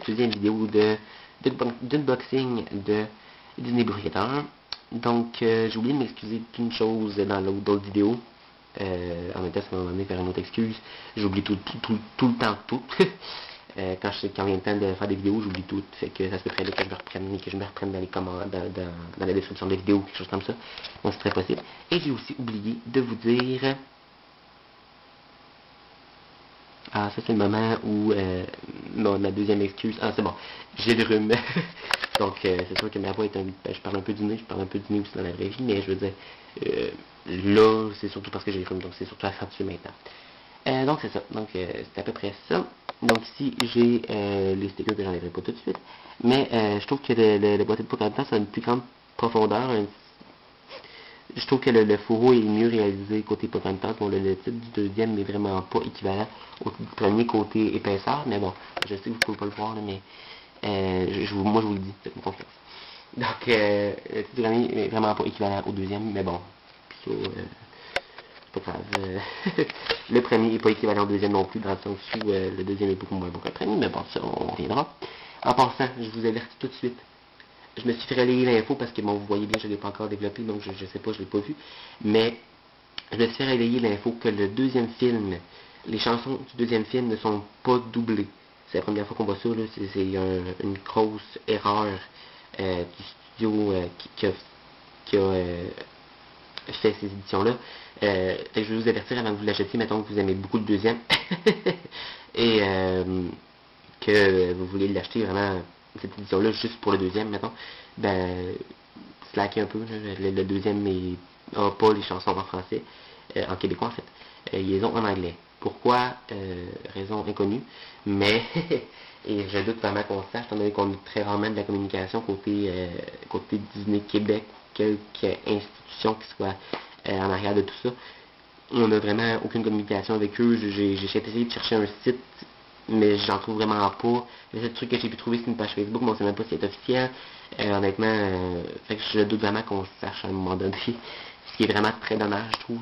deuxième vidéo d'unboxing de Disney Blu-ray 1. Donc, j'ai oublié de m'excuser d'une chose dans l'autre vidéo. En même temps, ça m'a amené vers une autre excuse. J'oublie tout le temps tout. Quand vient le temps de faire des vidéos, j'oublie tout. Fait que ça se peut très bien que je me reprenne dans les commentaires, dans la description des vidéos, quelque chose comme ça. Donc c'est très possible. Et j'ai aussi oublié de vous dire... Ah, ça c'est le moment où... non, ma deuxième excuse... Ah, c'est bon. J'ai le rhume. Donc, c'est sûr que ma voix est je parle un peu du nez, je parle un peu du nez aussi dans la vraie vie, mais je veux dire... là, c'est surtout parce que j'ai le rhume, donc c'est surtout accentué maintenant. Donc c'est ça. Donc c'est à peu près ça. Donc ici j'ai les stickers que j'enlèverai pas tout de suite. Mais je trouve que le boîtier de Pocahontas a une plus grande profondeur. Je trouve que le fourreau est mieux réalisé côté Pocahontas. Bon, le titre du deuxième n'est vraiment pas équivalent au premier côté épaisseur. Mais bon, je sais que vous pouvez pas le voir, là, mais moi je vous le dis, faites-moi confiance. Donc le titre du premier est vraiment pas équivalent au deuxième, mais bon. Ça, pas grave. Le premier n'est pas équivalent au deuxième non plus, dans le sens où le deuxième est beaucoup moins bon que le premier, mais bon, ça, on reviendra. En passant, je vous avertis tout de suite. Je me suis fait relayer l'info parce que, bon, vous voyez bien, je ne l'ai pas encore développé, donc je sais pas, je ne l'ai pas vu. Mais je me suis fait relayer l'info que le deuxième film, les chansons du deuxième film ne sont pas doublées. C'est la première fois qu'on voit ça, là. C'est une grosse erreur du studio qui a fait ces éditions-là. Je vais vous avertir avant que vous l'achetiez, mettons que vous aimez beaucoup le deuxième, et que vous voulez l'acheter vraiment, cette édition-là, juste pour le deuxième, mettons, ben, slacker un peu, le deuxième n'a pas les chansons en français, en québécois en fait, ils les ont en anglais. Pourquoi? Raison inconnue, mais, et je doute vraiment qu'on sache, étant donné qu'on a très rarement de la communication côté Disney Québec, quelque institution qui soit en arrière de tout ça. On n'a vraiment aucune communication avec eux. J'ai essayé de chercher un site, mais j'en trouve vraiment pas. Le seul truc que j'ai pu trouver, c'est une page Facebook, mais on sait même pas si c'est officiel. Honnêtement, fait que je doute vraiment qu'on sache à un moment donné. Ce qui est vraiment très dommage, je trouve,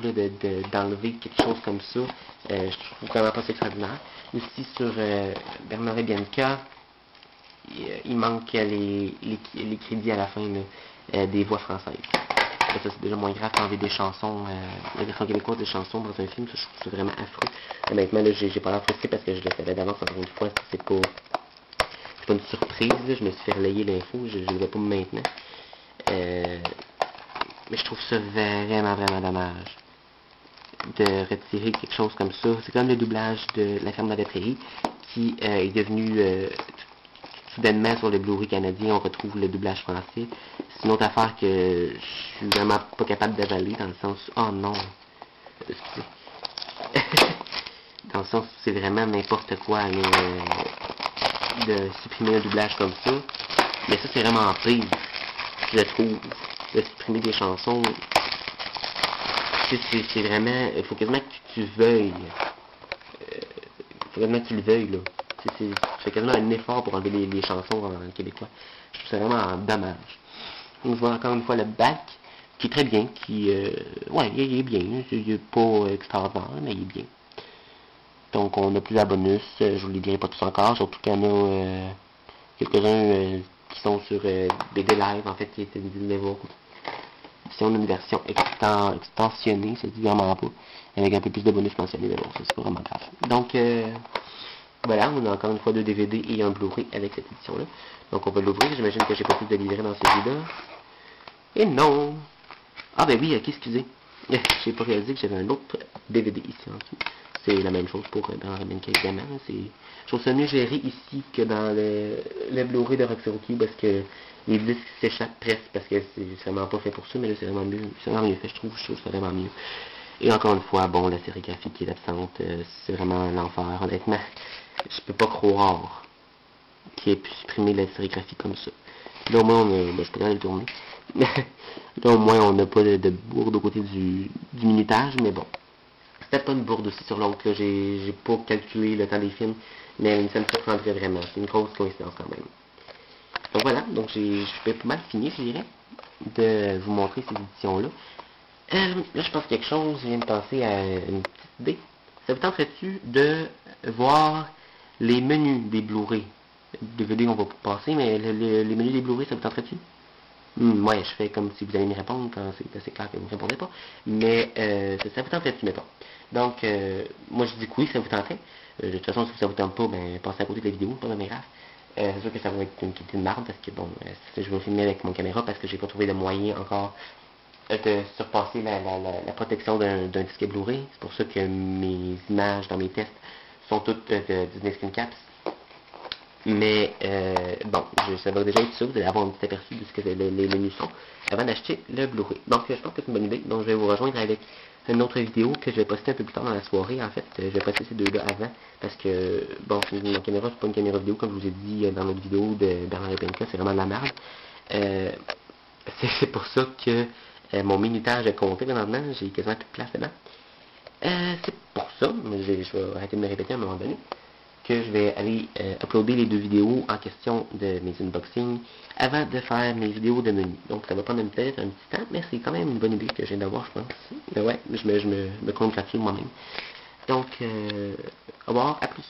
d'enlever quelque chose comme ça. Je trouve vraiment pas ça extraordinaire. Aussi sur Bernard et Bianca, il manque les crédits à la fin là, des voix françaises. Ça, c'est déjà moins grave qu'enlever des chansons, la version québécoise des chansons dans un film, ça, je trouve ça vraiment affreux. Honnêtement, là, j'ai pas l'air frustré parce que je le savais d'avance, encore une fois, c'est pas une surprise, là. Je me suis fait relayer l'info, je ne le vois pas maintenant. Mais je trouve ça vraiment dommage de retirer quelque chose comme ça. C'est comme le doublage de La Ferme dans la Prairie, qui est devenu soudainement sur le Blu-ray canadien, on retrouve le doublage français. C'est une autre affaire que je suis vraiment pas capable d'avaler, dans le sens... Oh non! Dans le sens où c'est vraiment n'importe quoi, là, de supprimer un doublage comme ça. Mais ça, c'est vraiment pire, je trouve, de supprimer des chansons. C'est vraiment... Il faut quasiment que tu veuilles. Il faut quasiment que tu le veuilles, là. Tu fais quasiment un effort pour enlever les chansons en québécois. Je trouve ça vraiment dommage. Donc, je vois encore une fois le bac, qui est très bien, ouais, il est bien. Il est pas extraordinaire, mais il est bien. Donc, on a plusieurs bonus. Je vous les dirai pas tous encore, surtout qu'il y en a quelques-uns qui sont sur BD Live, en fait, qui étaient des levels. Si on a une version extensionnée, ça se dit vraiment pas, avec un peu plus de bonus mentionnés, mais bon, ça c'est pas vraiment grave. Donc, voilà, on a encore une fois 2 DVD et un Blu-ray avec cette édition-là. Donc on va l'ouvrir, j'imagine que j'ai pas plus de livrer dans celui-là. Et non! Ah ben oui, ok, excusez. J'ai pas réalisé que j'avais un autre DVD ici en dessous. C'est la même chose pour dans Rebecca évidemment. Je trouve ça mieux géré ici que dans le Blu-ray de Roxy Rookie parce que les disques s'échappent presque parce que c'est vraiment pas fait pour ça, mais là c'est vraiment mieux. C'est vraiment mieux fait, je trouve ça vraiment mieux. Et encore une fois, bon, la sérigraphie qui est absente, c'est vraiment l'enfer, honnêtement. Je peux pas croire qu'il ait pu supprimer la sérigraphie comme ça. Là au moins on a... je peux pas le tourner. Là au moins on n'a pas de bourde au côté du minutage, mais bon. C'était pas une bourde aussi sur l'autre, j'ai pas calculé le temps des films, mais ça me surprendrait vraiment. C'est une grosse coïncidence quand même. Donc voilà, donc je peux pas mal fini, je dirais, de vous montrer ces éditions-là. Là, je pense quelque chose, je viens de penser à une petite idée. Ça vous tenterait-tu de voir les menus des Blu-ray DVD, on va passer, mais les menus des Blu-ray, ça vous tenterait-tu? Ouais, je fais comme si vous allez me répondre quand c'est assez clair que vous ne répondez pas. Mais ça vous tenterait-tu, mettons. Donc, moi je dis que oui, ça vous tenterait. De toute façon, si ça vous tente pas, ben passez à côté de la vidéo, pas de grave. C'est sûr que ça va être une qualité de marde parce que bon, je vais filmer avec mon caméra parce que j'ai pas trouvé de moyen encore de surpasser la protection d'un disque Blu-ray. C'est pour ça que mes images dans mes tests sont toutes de Disney Screen Caps. Mais bon, ça va déjà être ça, vous allez avoir un petit aperçu de ce que les menus sont avant d'acheter le Blu-ray. Donc je pense que c'est une bonne idée. Donc je vais vous rejoindre avec une autre vidéo que je vais poster un peu plus tard dans la soirée. En fait, je vais poster ces deux-là avant parce que, bon, ma caméra, c'est pas une caméra vidéo, comme je vous ai dit dans notre vidéo de Bernard et Bianca, c'est vraiment de la merde. Euh, c'est pour ça que mon minutage a compté maintenant, j'ai quasiment plus de place dedans. C'est pour ça, mais je vais arrêter de me répéter à un moment donné, que je vais aller uploader les deux vidéos en question de mes unboxings avant de faire mes vidéos de menu. Donc ça va prendre peut-être un petit temps, mais c'est quand même une bonne idée que je viens d'avoir, je pense. Mais ouais, je me congratule moi-même. Donc, au revoir, à plus.